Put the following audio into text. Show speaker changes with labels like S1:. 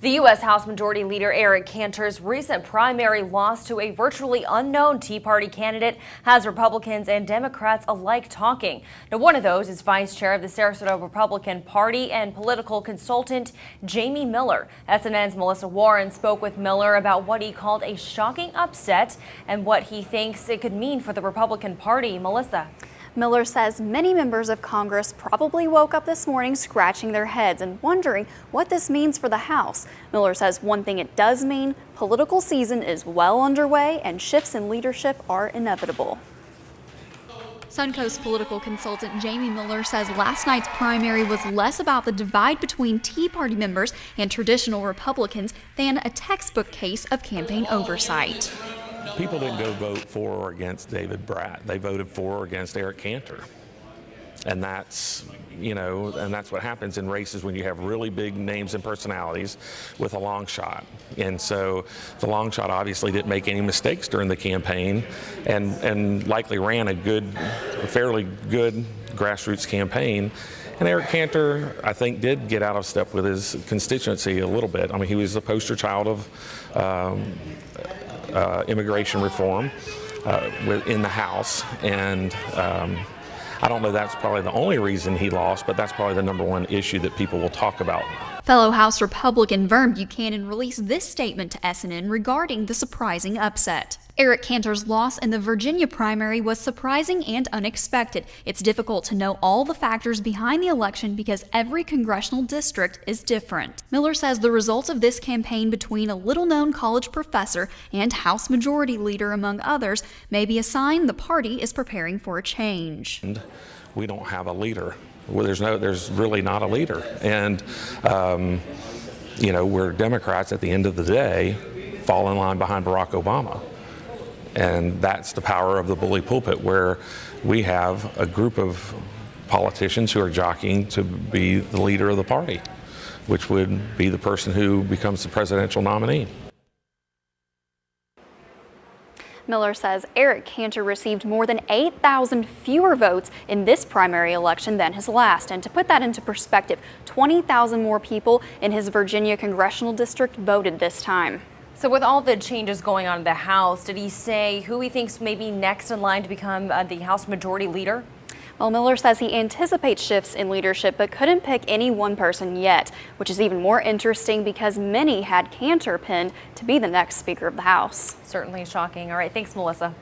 S1: The U.S. House Majority Leader Eric Cantor's recent primary loss to a virtually unknown Tea Party candidate has Republicans and Democrats alike talking. Now, one of those is Vice Chair of the Sarasota Republican Party and political consultant Jamie Miller. SNN's Melissa Warren spoke with Miller about what he called a shocking upset and what he thinks it could mean for the Republican Party. Melissa.
S2: Miller says many members of Congress probably woke up this morning scratching their heads and wondering what this means for the House. Miller says one thing it does mean: political season is well underway and shifts in leadership are inevitable.
S3: Suncoast political consultant Jamie Miller says last night's primary was less about the divide between Tea Party members and traditional Republicans than a textbook case of campaign oversight.
S4: People didn't go vote for or against David Bratt. They voted for or against Eric Cantor. And that's, and that's what happens in races when you have really big names and personalities with a long shot. And so the long shot obviously didn't make any mistakes during the campaign and likely ran a fairly good grassroots campaign. And Eric Cantor, I think, did get out of step with his constituency a little bit. I mean, he was the poster child of immigration reform in the House, and I don't know that's probably the only reason he lost, but that's probably the number one issue that people will talk about.
S3: Fellow House Republican Vern Buchanan released this statement to SNN regarding the surprising upset. Eric Cantor's loss in the Virginia primary was surprising and unexpected. It's difficult to know all the factors behind the election because every congressional district is different. Miller says the results of this campaign between a little-known college professor and House Majority Leader, among others, may be a sign the party is preparing for a change.
S4: We don't have a leader. Well, there's really not a leader. And, we're Democrats at the end of the day fall in line behind Barack Obama. And that's the power of the bully pulpit, where we have a group of politicians who are jockeying to be the leader of the party, which would be the person who becomes the presidential nominee.
S2: Miller says Eric Cantor received more than 8,000 fewer votes in this primary election than his last. And to put that into perspective, 20,000 more people in his Virginia congressional district voted this time.
S1: So with all the changes going on in the House, did he say who he thinks may be next in line to become the House Majority Leader?
S2: Well, Miller says he anticipates shifts in leadership but couldn't pick any one person yet, which is even more interesting because many had Cantor pinned to be the next Speaker of the House.
S1: Certainly shocking. All right, thanks, Melissa.